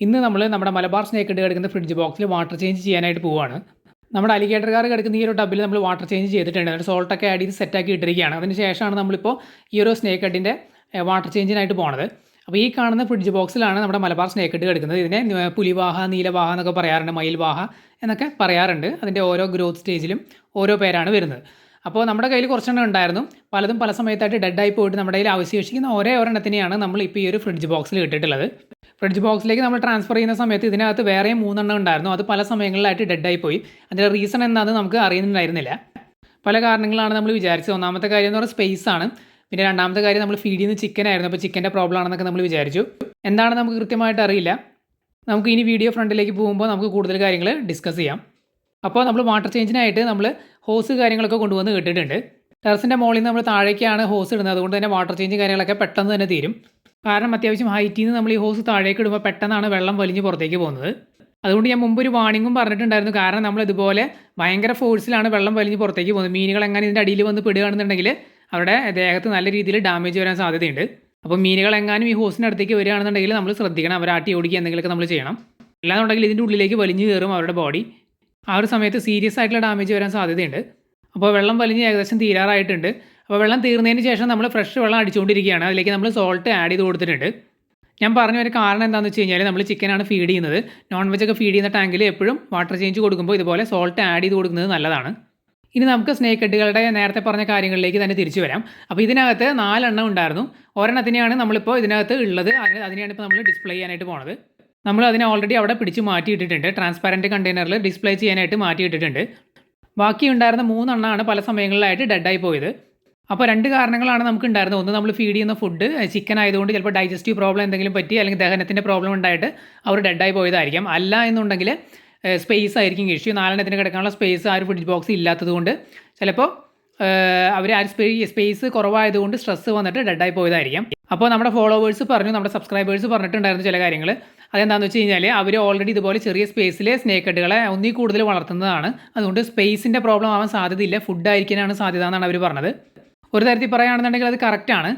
ഇന്ന് നമ്മൾ നമ്മുടെ മലബാർ സ്നേക്ക് ഹെഡ് കിടക്കുന്ന ഫ്രിഡ്ജ് ബോക്സിൽ വാട്ടർ ചേഞ്ച് ചെയ്യാനായിട്ട് പോവുകയാണ്. നമ്മുടെ അലിഗേറ്റർ കാർ കിടക്കുന്ന ഈ ഒരു ടബിൽ നമ്മൾ വാട്ടർ ചേഞ്ച് ചെയ്തിട്ടുണ്ട്. എന്നിട്ട് സോൾട്ടൊക്കെ ആഡ് ചെയ്ത് സെറ്റാക്കി ഇട്ടിരിക്കുകയാണ്. അതിന് ശേഷമാണ് നമ്മളിപ്പോൾ ഈ ഒരു സ്നേക്ക് ഹെഡിൻ്റെ വാട്ടർ ചേഞ്ചിനായിട്ട് പോകുന്നത്. അപ്പോൾ ഈ കാണുന്ന ഫ്രിഡ്ജ് ബോക്സിലാണ് നമ്മുടെ മലബാർ സ്നേക്ക് ഹെഡ് കിടക്കുന്നത്. ഇതിനെ പുലിവാഹ, നീലവാഹ എന്നൊക്കെ പറയാറുണ്ട്, മയിൽവാഹ എന്നൊക്കെ പറയാറുണ്ട്. അതിൻ്റെ ഓരോ ഗ്രോത്ത് സ്റ്റേജിലും ഓരോ പേരാണ് വരുന്നത്. അപ്പോൾ നമ്മുടെ കയ്യിൽ കുറച്ചെണ്ണം ഉണ്ടായിരുന്നു. പലതും പല സമയത്തായിട്ട് ഡെഡായി പോയിട്ട് നമ്മുടെ കയ്യിൽ അവശേഷിക്കുന്ന ഒരേ ഒരെണ്ണത്തിനെയാണ് നമ്മൾ ഇപ്പോൾ ഈ ഒരു ഫ്രിഡ്ജ് ബോക്സിൽ ഇട്ടിട്ടുള്ളത്. ഫ്രിഡ്ജ് ബോക്സിലേക്ക് നമ്മൾ ട്രാൻസ്ഫർ ചെയ്യുന്ന സമയത്ത് ഇതിനകത്ത് വേറെയും 3 എണ്ണം ഉണ്ടായിരുന്നു. അത് പല സമയങ്ങളിലായിട്ട് ഡെഡായി പോയി. അതിൻ്റെ റീസൺ എന്താണെന്ന് നമുക്ക് അറിയുന്നുണ്ടായിരുന്നില്ല. പല കാരണങ്ങളാണ് നമ്മൾ വിചാരിച്ചത്. ഒന്നാമത്തെ കാര്യം എന്ന് പറഞ്ഞാൽ സ്പേസ് ആണ്. പിന്നെ രണ്ടാമത്തെ കാര്യം നമ്മൾ ഫീഡ് ചെയ്യുന്ന ചിക്കൻ ആയിരുന്നു. അപ്പോൾ ചിക്കൻ്റെ പ്രോബ്ലം ആണെന്നൊക്കെ നമ്മൾ വിചാരിച്ചു. എന്താണെന്ന് നമുക്ക് കൃത്യമായിട്ട് അറിയില്ല. നമുക്ക് ഇനി വീഡിയോ ഫ്രണ്ടിലേക്ക് പോകുമ്പോൾ നമുക്ക് കൂടുതൽ കാര്യങ്ങൾ ഡിസ്കസ് ചെയ്യാം. അപ്പോൾ നമ്മൾ വാട്ടർ ചേഞ്ചിനായിട്ട് നമ്മൾ ഹോസ് കാര്യങ്ങളൊക്കെ കൊണ്ടുവന്ന് ഇട്ടിട്ടുണ്ട്. ടെറസിൻ്റെ മുകളിൽ നിന്ന് നമ്മൾ താഴേക്കാണ് ഹോസ് ഇടുന്നത്. അതുകൊണ്ട് തന്നെ വാട്ടർ ചേഞ്ച് കാര്യങ്ങളൊക്കെ പെട്ടെന്ന് തന്നെ തീരും. കാരണം അത്യാവശ്യം ഹൈറ്റിൽ നിന്ന് നമ്മൾ ഈ ഹോസ് താഴേക്ക് ഇടുമ്പോൾ പെട്ടെന്നാണ് വെള്ളം വലിഞ്ഞ് പുറത്തേക്ക് പോകുന്നത്. അതുകൊണ്ട് ഞാൻ മുമ്പ് ഒരു വാർണിംഗും പറഞ്ഞിട്ടുണ്ടായിരുന്നു. കാരണം നമ്മൾ ഇതുപോലെ ഭയങ്കര ഫോഴ്സിലാണ് വെള്ളം വലിഞ്ഞ് പുറത്തേക്ക് പോകുന്നത്. മീനുകൾ എങ്ങനെ ഇതിൻ്റെ അടിയിൽ വന്ന് പെടുകയാണെന്നുണ്ടെങ്കിൽ അവരുടെ ദേഹത്ത് നല്ല രീതിയിൽ ഡാമേജ് വരാൻ സാധ്യതയുണ്ട്. അപ്പോൾ മീനുകൾ എങ്ങാനും ഈ ഹോസിൻ്റെ അടുത്തേക്ക് വരികയാണെന്നുണ്ടെങ്കിൽ നമ്മൾ ശ്രദ്ധിക്കണം. അവർ ആട്ടി ഓടിക്കുക എന്തെങ്കിലുമൊക്കെ നമ്മൾ ചെയ്യണം. അല്ലാന്നുണ്ടെങ്കിൽ ഇതിൻ്റെ ഉള്ളിലേക്ക് വലിഞ്ഞ് കയറും അവരുടെ ബോഡി. ആ ഒരു സമയത്ത് സീരിയസ് ആയിട്ടുള്ള ഡാമേജ് വരാൻ സാധ്യതയുണ്ട്. അപ്പോൾ വെള്ളം വലിഞ്ഞ് ഏകദേശം തീരാറായിട്ടുണ്ട്. അപ്പോൾ വെള്ളം തീർന്നതിന് ശേഷം നമ്മൾ ഫ്രഷ് വെള്ളം അടിച്ചുകൊണ്ടിരിക്കുകയാണ്. അതിലേക്ക് നമ്മൾ സോൾട്ട് ആഡ് ചെയ്ത് കൊടുത്തിട്ടുണ്ട്. ഞാൻ പറഞ്ഞ ഒരു കാരണം എന്താണെന്ന് വെച്ച് കഴിഞ്ഞാൽ നമ്മൾ ചിക്കനാണ് ഫീഡ് ചെയ്യുന്നത്. നോൺ വെജ് ഒക്കെ ഫീഡ് ചെയ്യുന്ന ടാങ്കിൽ എപ്പോഴും വാട്ടർ ചേഞ്ച് കൊടുക്കുമ്പോൾ ഇതുപോലെ സോൾട്ട് ആഡ് ചെയ്ത് കൊടുക്കുന്നത് നല്ലതാണ്. ഇനി നമുക്ക് സ്നേക്ക് ഹെഡുകളുടെ നേരത്തെ പറഞ്ഞ കാര്യങ്ങളിലേക്ക് തന്നെ തിരിച്ചു വരാം. അപ്പോൾ ഇതിനകത്ത് 4 എണ്ണം ഉണ്ടായിരുന്നു. ഒരെണ്ണത്തിനെയാണ് നമ്മളിപ്പോൾ ഇതിനകത്ത് ഉള്ളത്. അതിനെയാണ് ഇപ്പോൾ നമ്മൾ ഡിസ്പ്ലേ ചെയ്യാനായിട്ട് പോണത്. നമ്മൾ അതിനെ ഓൾറെഡി അവിടെ പിടിച്ച് മാറ്റിയിട്ടിട്ടുണ്ട്. ട്രാൻസ്പാരൻറ്റ് കണ്ടെയ്നറിൽ ഡിസ്പ്ലേ ചെയ്യാനായിട്ട് മാറ്റിയിട്ടിട്ടുണ്ട്. ബാക്കി ഉണ്ടായിരുന്ന 3 എണ്ണമാണ് പല സമയങ്ങളിലായിട്ട് ഡെഡായി പോയത്. അപ്പോൾ 2 കാരണങ്ങളാണ് നമുക്ക് ഉണ്ടായിരുന്നത്. ഒന്ന്, നമ്മൾ ഫീഡ് ചെയ്യുന്ന ഫുഡ് ചിക്കൻ ആയതുകൊണ്ട് ചിലപ്പോൾ ഡൈജസ്റ്റീവ് പ്രോബ്ലം എന്തെങ്കിലും പറ്റി അല്ലെങ്കിൽ ദഹനത്തിൻ്റെ പ്രോബ്ലം ഉണ്ടായിട്ട് അവർ ഡെഡായി പോയതായിരിക്കാം. അല്ല എന്നുണ്ടെങ്കിൽ സ്പേസ് ആയിരിക്കും ഇഷ്യൂ. 4 എണ്ണത്തിന് കിടക്കാനുള്ള സ്പേസ് ആ ഒരു ഫ്രിഡ്ജ് ബോക്സ് ഇല്ലാത്തതുകൊണ്ട് ചിലപ്പോൾ അവർ ആ സ്പേസ് കുറവായതുകൊണ്ട് സ്ട്രെസ് വന്നിട്ട് ഡെഡായി പോയതായിരിക്കാം. അപ്പോൾ നമ്മുടെ ഫോളോവേഴ്സ് പറഞ്ഞു, നമ്മുടെ സബ്സ്ക്രൈബേഴ്സ് പറഞ്ഞിട്ടുണ്ടായിരുന്നു ചില കാര്യങ്ങൾ. അതെന്താണെന്ന് വെച്ച് കഴിഞ്ഞാൽ അവർ ഓൾറെഡി ഇതുപോലെ ചെറിയ സ്പേസിൽ സ്നേക്ക് ഹെഡുകളെ ഒന്നിൽ കൂടുതൽ വളർത്തുന്നതാണ്. അതുകൊണ്ട് സ്പേസിൻ്റെ പ്രോബ്ലം ആവാൻ സാധ്യതയില്ല, ഫുഡ് ആയിരിക്കാനാണ് സാധ്യത എന്നാണ് അവർ പറഞ്ഞത്. ഒരു തരത്തിൽ പറയുകയാണെന്നുണ്ടെങ്കിൽ അത് കറക്റ്റാണ്.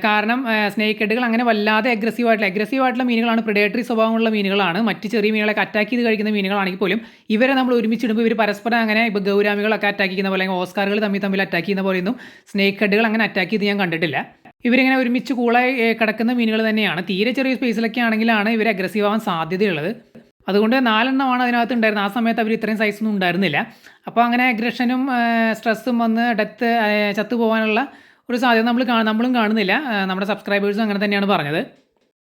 കാരണം സ്നേക്ക് ഹെഡുകൾ അങ്ങനെ വല്ലാതെ അഗ്രസീവായിട്ടുള്ള മീനുകളാണ്, പ്രിഡേറ്ററി സ്വഭാവമുള്ള മീനുകളാണ്. മറ്റ് ചെറിയ മീനുകളൊക്കെ അറ്റാക്ക് ചെയ്ത് കഴിക്കുന്ന മീനുകളാണെങ്കിൽ പോലും ഇവരെ നമ്മൾ ഒരുമിച്ചിടുമ്പോൾ ഇവർ പരസ്പരം അങ്ങനെ ഇപ്പോൾ ഗൗരാമികളൊക്കെ അറ്റാക്ക് ചെയ്യുന്ന പോലെ, അല്ലെങ്കിൽ ഓസ്കാറുകൾ തമ്മിൽ അറ്റാക്ക് ചെയ്യുന്ന പോലെയൊന്നും സ്നേക്ക് ഹെഡുകൾ അങ്ങനെ അറ്റാക്ക് ചെയ്ത് ഞാൻ കണ്ടിട്ടില്ല. ഇവരിങ്ങനെ ഒരുമിച്ച് കൂളായി കിടക്കുന്ന മീനുകൾ തന്നെയാണ്. തീരെ ചെറിയ സ്പേസിലൊക്കെ ആണെങ്കിലാണ് ഇവർ അഗ്രസീവ് ആവാൻ സാധ്യതയുള്ളത്. അതുകൊണ്ട് 4 എണ്ണമാണ് അതിനകത്ത് ഉണ്ടായിരുന്നത്. ആ സമയത്ത് അവർ ഇത്രയും സൈസൊന്നും ഉണ്ടായിരുന്നില്ല. അപ്പോൾ അങ്ങനെ അഗ്രഷനും സ്ട്രെസ്സും വന്ന് ചത്തുപോകാനുള്ള ഒരു സാധ്യത നമ്മളും കാണുന്നില്ല. നമ്മുടെ സബ്സ്ക്രൈബേഴ്സും അങ്ങനെ തന്നെയാണ് പറഞ്ഞത്.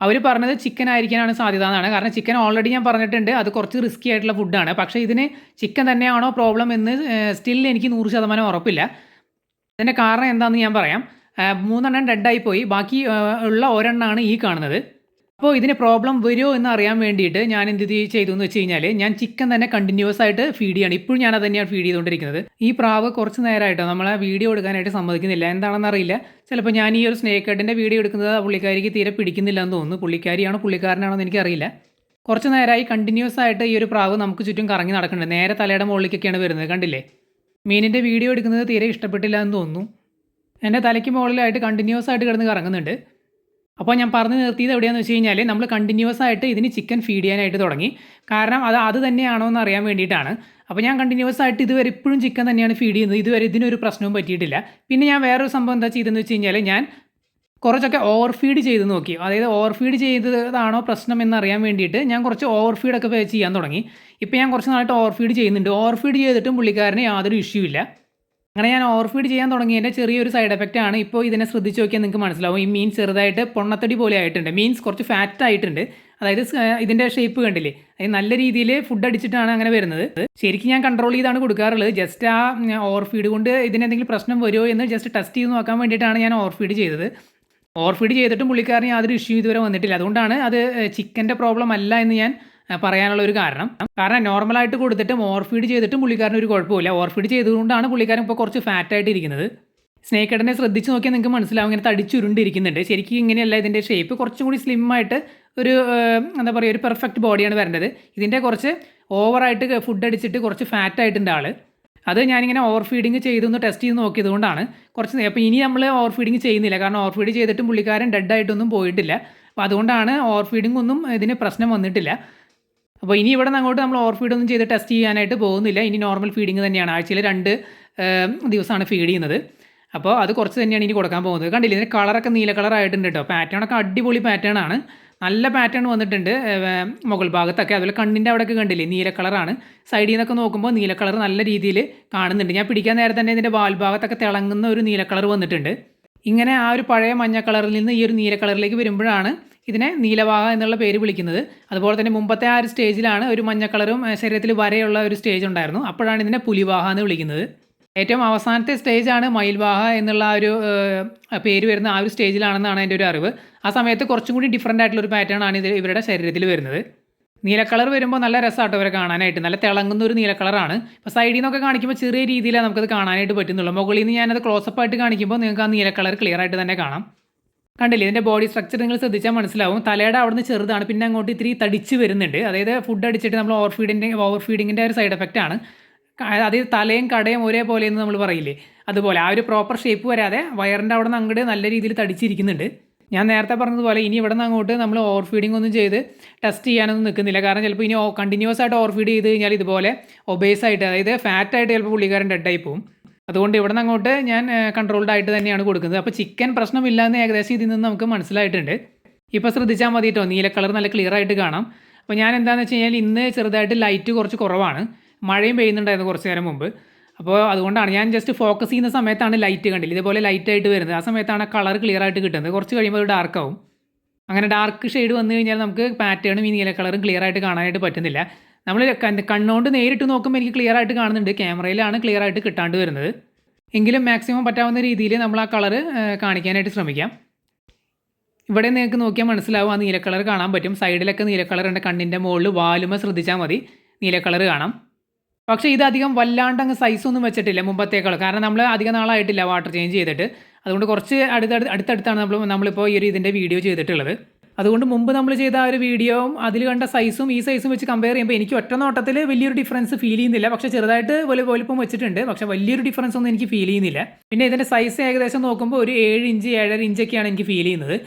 അവർ പറഞ്ഞത് ചിക്കൻ ആയിരിക്കാനാണ് സാധ്യത എന്നാണ്. കാരണം ചിക്കൻ ഓൾറെഡി ഞാൻ പറഞ്ഞിട്ടുണ്ട് അത് കുറച്ച് റിസ്ക്കി ആയിട്ടുള്ള ഫുഡാണ്. പക്ഷേ ഇതിന് ചിക്കൻ തന്നെയാണോ പ്രോബ്ലം എന്ന് സ്റ്റിൽ എനിക്ക് 100% ഉറപ്പില്ല. അതിൻ്റെ കാരണം എന്താണെന്ന് ഞാൻ പറയാം. 3 എണ്ണം ഡെഡായി പോയി. ബാക്കി ഉള്ള ഒരെണ്ണമാണ് ഈ കാണുന്നത്. അപ്പോൾ ഇതിന് പ്രോബ്ലം വരുമോ എന്ന് അറിയാൻ വേണ്ടിയിട്ട് ഞാൻ എന്ത് ചെയ്തു എന്ന് വെച്ച് കഴിഞ്ഞാൽ ഞാൻ ചിക്കൻ തന്നെ കണ്ടിന്യൂസ് ആയിട്ട് ഫീഡ് ചെയ്യാണ്. ഇപ്പോഴും ഞാൻ അത് തന്നെയാണ് ഫീഡ് ചെയ്തുകൊണ്ടിരിക്കുന്നത്. ഈ പ്രാവ് കുറച്ച് നേരമായിട്ടോ നമ്മളെ വീഡിയോ എടുക്കാനായിട്ട് സമ്മതിക്കുന്നില്ല. എന്താണെന്ന് അറിയില്ല. ചിലപ്പോൾ ഞാൻ ഈ ഒരു സ്നേക്ക് ഹെഡിൻ്റെ വീഡിയോ എടുക്കുന്നത് പുള്ളിക്കാരിക്ക് തീരെ പിടിക്കുന്നില്ല എന്ന് തോന്നുന്നു. പുള്ളിക്കാരനാണോ എന്ന് എനിക്കറിയില്ല. കുറച്ച് നേരമായി കണ്ടിന്യൂസ് ആയിട്ട് ഈ ഒരു പ്രാവ് നമുക്ക് ചുറ്റും കറങ്ങി നടക്കുന്നുണ്ട്. നേരെ തലയുടെ മുകളിലേക്കൊക്കെയാണ് വരുന്നത്. കണ്ടില്ലേ? മീനിൻ്റെ വീഡിയോ എടുക്കുന്നത് തീരെ ഇഷ്ടപ്പെട്ടില്ല എന്ന് തോന്നുന്നു. എൻ്റെ തലയ്ക്ക് മുകളിലായിട്ട് കണ്ടിന്യൂസ് ആയിട്ട് കിടന്ന് കറങ്ങുന്നുണ്ട്. അപ്പോൾ ഞാൻ പറഞ്ഞു നിർത്തിയത് എവിടെയാണെന്ന് വെച്ച് കഴിഞ്ഞാൽ നമ്മൾ കണ്ടിന്യൂസ് ആയിട്ട് ഇതിന് ചിക്കൻ ഫീഡ് ചെയ്യാനായിട്ട് തുടങ്ങി. കാരണം അത് തന്നെയാണോ എന്ന് അറിയാൻ വേണ്ടിയിട്ടാണ്. അപ്പോൾ ഞാൻ കണ്ടിന്യൂസ് ആയിട്ട് ഇതുവരെ ഇപ്പോഴും ചിക്കൻ തന്നെയാണ് ഫീഡ് ചെയ്യുന്നത്. ഇതുവരെ ഇതിനൊരു പ്രശ്നവും പറ്റിയിട്ടില്ല. പിന്നെ ഞാൻ വേറൊരു സംഭവം എന്താ ചെയ്തതെന്ന് വെച്ച് കഴിഞ്ഞാൽ ഞാൻ കുറച്ചൊക്കെ ഓവർ ഫീഡ് ചെയ്ത് നോക്കി. അതായത് ഓവർ ഫീഡ് ചെയ്തതാണോ പ്രശ്നം എന്നറിയാൻ വേണ്ടിയിട്ട് ഞാൻ കുറച്ച് ഓവർ ഫീഡൊക്കെ ചെയ്യാൻ തുടങ്ങി. ഇപ്പോൾ ഞാൻ കുറച്ച് നാളായിട്ട് ഓവർ ഫീഡ് ചെയ്യുന്നുണ്ട്. ഓവർ ഫീഡ് ചെയ്തിട്ടും പുള്ളിക്കാരന് യാതൊരു ഇഷ്യൂ ഇല്ല. അങ്ങനെ ഞാൻ ഓവർ ഫീഡ് ചെയ്യാൻ തുടങ്ങിയതിൻ്റെ ചെറിയൊരു സൈഡ് എഫക്റ്റ് ആണ്. ഇപ്പോൾ ഇതിനെ ശ്രദ്ധിച്ച് നോക്കിയാൽ നിങ്ങൾക്ക് മനസ്സിലാവും. ഈ മീൻ ചെറുതായിട്ട് പൊണ്ണത്തടി പോലെ ആയിട്ടുണ്ട്. മീൻസ് കുറച്ച് ഫാറ്റ് ആയിട്ടുണ്ട്. അതായത് ഇതിൻ്റെ ഷേപ്പ് കണ്ടില്ലേ? അത് നല്ല രീതിയിൽ ഫുഡ് അടിച്ചിട്ടാണ് അങ്ങനെ വരുന്നത്. ശരിക്കും ഞാൻ കൺട്രോൾ ചെയ്താണ് കൊടുക്കാറുള്ളത്. ജസ്റ്റ് ആ ഓവർ ഫീഡ് കൊണ്ട് ഇതിനെന്തെങ്കിലും പ്രശ്നം വരുമോ എന്ന് ജസ്റ്റ് ടെസ്റ്റ് ചെയ്ത് നോക്കാൻ വേണ്ടിയിട്ടാണ് ഞാൻ ഓവർ ഫീഡ് ചെയ്തത്. ഓവർ ഫീഡ് ചെയ്തിട്ടും പുള്ളിക്കാരന് യാതൊരു ഇഷ്യൂ ഇതുവരെ വന്നിട്ടില്ല. അതുകൊണ്ടാണ് അത് ചിക്കൻ്റെ പ്രോബ്ലം അല്ല എന്ന് ഞാൻ പറയാനുള്ള ഒരു കാരണം. നോർമലായിട്ട് കൊടുത്തിട്ടും ഓവർ ഫീഡ് ചെയ്തിട്ടും പുള്ളിക്കാരന് ഒരു കുഴപ്പമില്ല. ഓവർ ഫീഡ് ചെയ്തുകൊണ്ടാണ് പുള്ളിക്കാരൻ ഇപ്പോൾ കുറച്ച് ഫാറ്റായിട്ട് ഇരിക്കുന്നത്. സ്നേക്ക് ഹെഡിനെ ശ്രദ്ധിച്ച് നോക്കിയാൽ നിങ്ങൾക്ക് മനസ്സിലാവും. ഇങ്ങനെ തടിച്ചുരുണ്ടിരിക്കുന്നുണ്ട്. ശരിക്കും ഇങ്ങനെയല്ല ഇതിൻ്റെ ഷേപ്പ്. കുറച്ചും കൂടി സ്ലിം ആയിട്ട് ഒരു എന്താ പറയുക, ഒരു പെർഫെക്റ്റ് ബോഡിയാണ് വരേണ്ടത്. ഇതിൻ്റെ കുറച്ച് ഓവറായിട്ട് ഫുഡ് അടിച്ചിട്ട് കുറച്ച് ഫാറ്റായിട്ടുണ്ട് ആൾ. അത് ഞാനിങ്ങനെ ഓവർ ഫീഡിങ് ചെയ്തൊന്ന് ടെസ്റ്റ് ചെയ്ത് നോക്കിയത് കൊണ്ടാണ്. അപ്പോൾ ഇനി നമ്മൾ ഓവർ ഫീഡിങ് ചെയ്യുന്നില്ല. കാരണം ഓവർ ഫീഡ് ചെയ്തിട്ടും പുള്ളിക്കാരൻ ഡെഡായിട്ടൊന്നും പോയിട്ടില്ല. അപ്പോൾ അതുകൊണ്ടാണ് ഓവർ ഫീഡിംഗ് ഒന്നും ഇതിന് പ്രശ്നം വന്നിട്ടില്ല. അപ്പോൾ ഇനി ഇവിടെ നിന്ന് അങ്ങോട്ട് നമ്മൾ ഓവർ ഫീഡൊന്നും ചെയ്ത് ടെസ്റ്റ് ചെയ്യാനായിട്ട് പോകുന്നില്ല. ഇനി നോർമൽ ഫീഡിങ് തന്നെയാണ്. ആഴ്ചയിൽ 2 ദിവസമാണ് ഫീഡ് ചെയ്യുന്നത്. അപ്പോൾ അത് കുറച്ച് തന്നെയാണ് ഇനി കൊടുക്കാൻ പോകുന്നത്. കണ്ടില്ലേ, ഇതിന് കളറൊക്കെ നീല കളറായിട്ടുണ്ട് കേട്ടോ. പാറ്റേണൊക്കെ അടിപൊളി പാറ്റേൺ ആണ്. നല്ല പാറ്റേൺ വന്നിട്ടുണ്ട് മുകൾ ഭാഗത്തൊക്കെ. അതുപോലെ കണ്ണിൻ്റെ അവിടെയൊക്കെ കണ്ടില്ലേ നീല കളറാണ്. സൈഡിൽ നിന്നൊക്കെ നോക്കുമ്പോൾ നീല കളർ നല്ല രീതിയിൽ കാണുന്നുണ്ട്. ഞാൻ പിടിക്കാൻ നേരം തന്നെ ഇതിൻ്റെ വാൽഭാഗത്തൊക്കെ തിളങ്ങുന്ന ഒരു നീല കളർ വന്നിട്ടുണ്ട്. ഇങ്ങനെ ആ ഒരു പഴയ മഞ്ഞ കളറിൽ നിന്ന് ഈ ഒരു നീല കളറിലേക്ക് വരുമ്പോഴാണ് ഇതിനെ നീലവാഹ എന്നുള്ള പേര് വിളിക്കുന്നത്. അതുപോലെ തന്നെ മുമ്പത്തെ ആ ഒരു സ്റ്റേജിലാണ് ഒരു മഞ്ഞ കളറും ശരീരത്തിൽ വരെയുള്ള ഒരു സ്റ്റേജ് ഉണ്ടായിരുന്നു. അപ്പോഴാണ് ഇതിനെ പുലിവാഹ എന്ന് വിളിക്കുന്നത്. ഏറ്റവും അവസാനത്തെ സ്റ്റേജാണ് മയിൽവാഹ എന്നുള്ള ആ ഒരു പേര് വരുന്ന ആ ഒരു സ്റ്റേജിലാണെന്നാണ് എൻ്റെ ഒരു അറിവ്. ആ സമയത്ത് കുറച്ചും കൂടി ഡിഫറൻ്റ് ആയിട്ടുള്ള ഒരു പാറ്റേൺ ആണ് ഇവരുടെ ശരീരത്തിൽ വരുന്നത്. നീല കളർ വരുമ്പോൾ നല്ല രസമാട്ടോ ഇവരെ കാണാനായിട്ട്. നല്ല തിളങ്ങുന്ന ഒരു നീല കളറാണ്. ഇപ്പോൾ സൈഡിൽ നിന്നൊക്കെ കാണിക്കുമ്പോൾ ചെറിയ രീതിയിലാണ് നമുക്കത് കാണാനായിട്ട് പറ്റുന്നുള്ളൂ. മുകളിൽ നിന്ന് ഞാനത് ക്ലോസപ്പ് ആയിട്ട് കാണിക്കുമ്പോൾ നിങ്ങൾക്ക് ആ നീല കളർ ക്ലിയർ ആയിട്ട് തന്നെ കാണാം. കണ്ടില്ലേ, ഇതിൻ്റെ ബോഡി സ്ട്രക്ചർ നിങ്ങൾ ശ്രദ്ധിച്ചാൽ മനസ്സിലാവും. തലയുടെ അവിടുന്ന് ചെറുതാണ്, പിന്നെ അങ്ങോട്ട് ഇത്തിരി തടിച്ച് വരുന്നുണ്ട്. അതായത് ഫുഡ് അടിച്ചിട്ട് നമ്മൾ ഓവർ ഫീഡിങ്ങിൻ്റെ ഒരു സൈഡ് എഫക്റ്റ് ആണ്. അതായത് തലയും കടയും ഒരേപോലെ എന്ന് നമ്മൾ പറയില്ലേ, അതുപോലെ ആ ഒരു പ്രോപ്പർ ഷേപ്പ് വരാതെ വയറിൻ്റെ അവിടെ നിന്ന് അങ്ങോട്ട് നല്ല രീതിയിൽ തടിച്ചിരിക്കുന്നുണ്ട്. ഞാൻ നേരത്തെ പറഞ്ഞതുപോലെ ഇനി ഇവിടെ നിന്ന് അങ്ങോട്ട് നമ്മൾ ഓവർ ഫീഡിംഗ് ഒന്നും ചെയ്ത് ടെസ്റ്റ് ചെയ്യാനൊന്നും നിൽക്കുന്നില്ല. കാരണം ചിലപ്പോൾ ഇനി കണ്ടിന്യൂസ് ആയിട്ട് ഓവർ ഫീഡ് ചെയ്ത് കഴിഞ്ഞാൽ ഇതുപോലെ ഒബേസ് ആയിട്ട്, അതായത് ഫാറ്റായിട്ട് ചിലപ്പോൾ പുള്ളിക്കാരൻ ഡെഡായി പോകും. അതുകൊണ്ട് ഇവിടെ നിന്ന് അങ്ങോട്ട് ഞാൻ കൺട്രോൾഡ് ആയിട്ട് തന്നെയാണ് കൊടുക്കുന്നത്. അപ്പോൾ ചിക്കൻ പ്രശ്നമില്ല എന്ന് ഏകദേശം ഇതിൽ നിന്ന് നമുക്ക് മനസ്സിലായിട്ടുണ്ട്. ഇപ്പോൾ ശ്രദ്ധിച്ചാൽ മതി കേട്ടോ, നീല കളർ നല്ല ക്ലിയർ ആയിട്ട് കാണാം. അപ്പോൾ ഞാൻ എന്താണെന്ന് വെച്ച് കഴിഞ്ഞാൽ ഇന്ന് ചെറുതായിട്ട് ലൈറ്റ് കുറച്ച് കുറവാണ്. മഴയും പെയ്യുന്നുണ്ടായിരുന്നു കുറച്ച് നേരം മുമ്പ്. അപ്പോൾ അതുകൊണ്ടാണ് ഞാൻ ജസ്റ്റ് ഫോക്കസ് ചെയ്യുന്ന സമയത്താണ് ലൈറ്റ് കണ്ടില്ല ഇതുപോലെ ലൈറ്റായിട്ട് വരുന്നത്. ആ സമയത്താണ് കളർ ക്ലിയർ ആയിട്ട് കിട്ടുന്നത്. കുറച്ച് കഴിയുമ്പോൾ അത് ഡാർക്ക് ആവും. അങ്ങനെ ഡാർക്ക് ഷെയ്ഡ് വന്നു കഴിഞ്ഞാൽ നമുക്ക് പാറ്റേണും ഈ നീല കളറും ക്ലിയർ ആയിട്ട് കാണാനായിട്ട് പറ്റുന്നില്ല. നമ്മൾ കണ്ണുകൊണ്ട് നേരിട്ട് നോക്കുമ്പോൾ എനിക്ക് ക്ലിയർ ആയിട്ട് കാണുന്നുണ്ട്. ക്യാമറയിലാണ് ക്ലിയർ ആയിട്ട് കിട്ടാണ്ട് വരുന്നത്. എങ്കിലും മാക്സിമം പറ്റാവുന്ന രീതിയിൽ നമ്മൾ ആ കളർ കാണിക്കാനായിട്ട് ശ്രമിക്കാം. ഇവിടെ നിങ്ങൾക്ക് നോക്കിയാൽ മനസ്സിലാവും, ആ നീല കളർ കാണാൻ പറ്റും. സൈഡിലൊക്കെ നീല കളർ ഉണ്ട്. കണ്ണിൻ്റെ മുകളിൽ വാലുമ ശ്രദ്ധിച്ചാൽ മതി, നീല കളർ കാണാം. പക്ഷേ ഇത് അധികം വല്ലാണ്ട് അങ്ങ് സൈസൊന്നും വെച്ചിട്ടില്ല മുമ്പത്തേക്കാൾ. കാരണം നമ്മൾ അധികം നാളായിട്ടില്ല വാട്ടർ ചേഞ്ച് ചെയ്തിട്ട്. അതുകൊണ്ട് കുറച്ച് അടുത്തടുത്താണ് നമ്മളിപ്പോൾ ഈ ഒരു ഇതിൻ്റെ വീഡിയോ ചെയ്തിട്ടുള്ളത്. അതുകൊണ്ട് മുമ്പ് നമ്മൾ ചെയ്ത ആ ഒരു വീഡിയോയും അതിൽ കണ്ട സൈസും ഈ സൈസും വെച്ച് കമ്പയർ ചെയ്യുമ്പോൾ എനിക്ക് ഒറ്റ നോട്ടത്തിൽ വലിയൊരു ഡിഫറൻസ് ഫീൽ ചെയ്യുന്നില്ല. പക്ഷേ ചെറുതായിട്ട് വലിപ്പം വെച്ചിട്ടുണ്ട്. പക്ഷേ വലിയൊരു ഡിഫറൻസ് ഒന്നും എനിക്ക് ഫീൽ ചെയ്യുന്നില്ല. പിന്നെ ഇതിൻ്റെ സൈസ് ഏകദേശം നോക്കുമ്പോൾ ഒരു 7 ഇഞ്ച് 7.5 ഇഞ്ചൊക്കെയാണ് എനിക്ക് ഫീൽ ചെയ്യുന്നത്.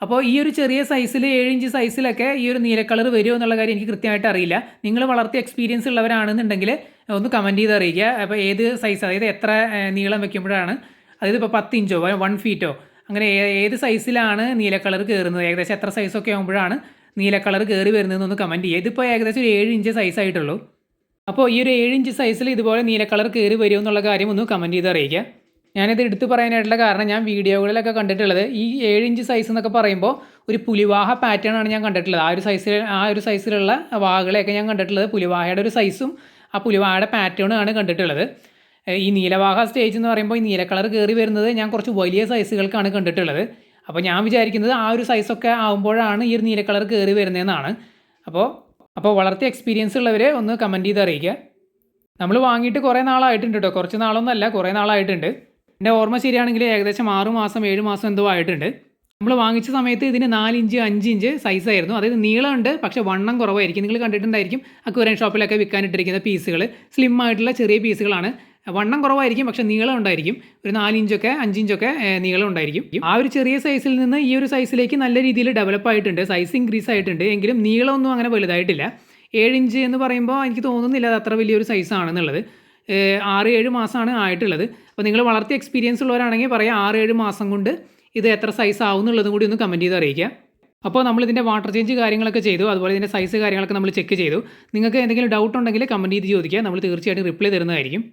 അപ്പോൾ ഈ ഒരു ചെറിയ സൈസിൽ 7 ഇഞ്ച് സൈസിലൊക്കെ ഈ ഒരു നീല കളർ വരുമോ എന്നുള്ള കാര്യം എനിക്ക് കൃത്യമായിട്ട് അറിയില്ല. നിങ്ങൾ വളർത്തിയ എക്സ്പീരിയൻസ് ഉള്ളവരാണെന്നുണ്ടെങ്കിൽ ഒന്ന് കമൻറ്റ് ചെയ്ത് അറിയിക്കുക. അപ്പോൾ ഏത് സൈസ്, അതായത് എത്ര നീളം വെക്കുമ്പോഴാണ്, അതായത് ഇപ്പോൾ 10 ഇഞ്ചോ 1 ഫീറ്റോ അങ്ങനെ ഏത് സൈസിലാണ് നീല കളർ കയറുന്നത്, ഏകദേശം എത്ര സൈസൊക്കെ ആകുമ്പോഴാണ് നീല കളർ കയറി വരുന്നതെന്നൊന്ന് കമൻറ്റ് ചെയ്യുക. ഇതിപ്പോൾ ഏകദേശം ഒരു 7 ഇഞ്ച് സൈസായിട്ടുള്ളൂ. അപ്പോൾ ഈ ഒരു 7 ഇഞ്ച് സൈസിൽ ഇതുപോലെ നീല കളർ കയറി വരുമോ എന്നുള്ള കാര്യം ഒന്ന് കമൻറ്റ് ചെയ്ത് അറിയിക്കുക. ഞാനിത് എടുത്ത് പറയാനായിട്ടുള്ള കാരണം ഞാൻ വീഡിയോകളിലൊക്കെ കണ്ടിട്ടുള്ളത് ഈ 7 ഇഞ്ച് സൈസ് എന്നൊക്കെ പറയുമ്പോൾ ഒരു പുലിവാഹ പാറ്റേൺ ആണ് ഞാൻ കണ്ടിട്ടുള്ളത്. ആ ഒരു സൈസിലുള്ള വാഹകളെയൊക്കെ ഞാൻ കണ്ടിട്ടുള്ളത് പുലിവാഹയുടെ ഒരു സൈസും ആ പുലിവാഹയുടെ പാറ്റേണും ആണ് കണ്ടിട്ടുള്ളത്. ഈ നീലവാഹ സ്റ്റേജ് എന്ന് പറയുമ്പോൾ ഈ നീല കളർ കയറി വരുന്നത് ഞാൻ കുറച്ച് വലിയ സൈസുകൾക്കാണ് കണ്ടിട്ടുള്ളത്. അപ്പോൾ ഞാൻ വിചാരിക്കുന്നത് ആ ഒരു സൈസൊക്കെ ആകുമ്പോഴാണ് ഈ ഒരു നീല കളർ കയറി വരുന്നതെന്നാണ്. അപ്പോൾ വളർത്തിയ എക്സ്പീരിയൻസ് ഉള്ളവർ ഒന്ന് കമൻറ്റ് ചെയ്ത് അറിയിക്കുക. നമ്മൾ വാങ്ങിയിട്ട് കുറേ നാളായിട്ടുണ്ട് കേട്ടോ, കുറച്ച് നാളൊന്നുമല്ല, കുറേ നാളായിട്ടുണ്ട്. എൻ്റെ ഓർമ്മ ശരിയാണെങ്കിൽ ഏകദേശം 6 മാസം 7 മാസം എന്തോ ആയിട്ടുണ്ട്. നമ്മൾ വാങ്ങിച്ച സമയത്ത് ഇതിന് 4 ഇഞ്ച് 5 ഇഞ്ച് സൈസായിരുന്നു. അതായത് നീളമുണ്ട്, പക്ഷേ വണ്ണം കുറവായിരിക്കും. നിങ്ങൾ കണ്ടിട്ടുണ്ടായിരിക്കും അക്വേറിയം ഷോപ്പിലൊക്കെ വിൽക്കാനിട്ടിരിക്കുന്ന പീസുകൾ സ്ലിം ആയിട്ടുള്ള ചെറിയ പീസുകളാണ്. വണ്ണം കുറവായിരിക്കും, പക്ഷേ നീളം ഉണ്ടായിരിക്കും. ഒരു 4 ഇഞ്ചൊക്കെ 5 ഇഞ്ചൊക്കെ നീളം ഉണ്ടായിരിക്കും. ആ ഒരു ചെറിയ സൈസിൽ നിന്ന് ഈ ഒരു സൈസിലേക്ക് നല്ല രീതിയിൽ ഡെവലപ്പ് ആയിട്ടുണ്ട്, സൈസ് ഇൻക്രീസ് ആയിട്ടുണ്ട്. എങ്കിലും നീളമൊന്നും അങ്ങനെ വലുതായിട്ടില്ല. 7 ഇഞ്ച് എന്ന് പറയുമ്പോൾ എനിക്ക് തോന്നുന്നില്ല അത് അത്ര വലിയൊരു സൈസാണെന്നുള്ളത്. 6-7 മാസമാണ് ആയിട്ടുള്ളത്. അപ്പോൾ നിങ്ങൾ വളർത്തിയ എക്സ്പീരിയൻസ് ഉള്ളവരാണെങ്കിൽ പറയാം 6-7 മാസം കൊണ്ട് ഇത് എത്ര സൈസ് ആവും എന്നുള്ളതും കൂടി ഒന്ന് കമൻറ്റ് ചെയ്ത് അറിയിക്കുക. അപ്പോൾ നമ്മളിതിൻ്റെ വാട്ടർ ചേഞ്ച് കാര്യങ്ങളൊക്കെ ചെയ്തു, അതുപോലെ ഇതിൻ്റെ സൈസ് കാര്യങ്ങളൊക്കെ നമ്മൾ ചെക്ക് ചെയ്തു. നിങ്ങൾക്ക് എന്തെങ്കിലും ഡൗട്ട് ഉണ്ടെങ്കിൽ കമൻറ്റ് ചെയ്ത് ചോദിക്കുക, നമ്മൾ തീർച്ചയായിട്ടും റിപ്ലൈ തരുന്നതായിരിക്കും.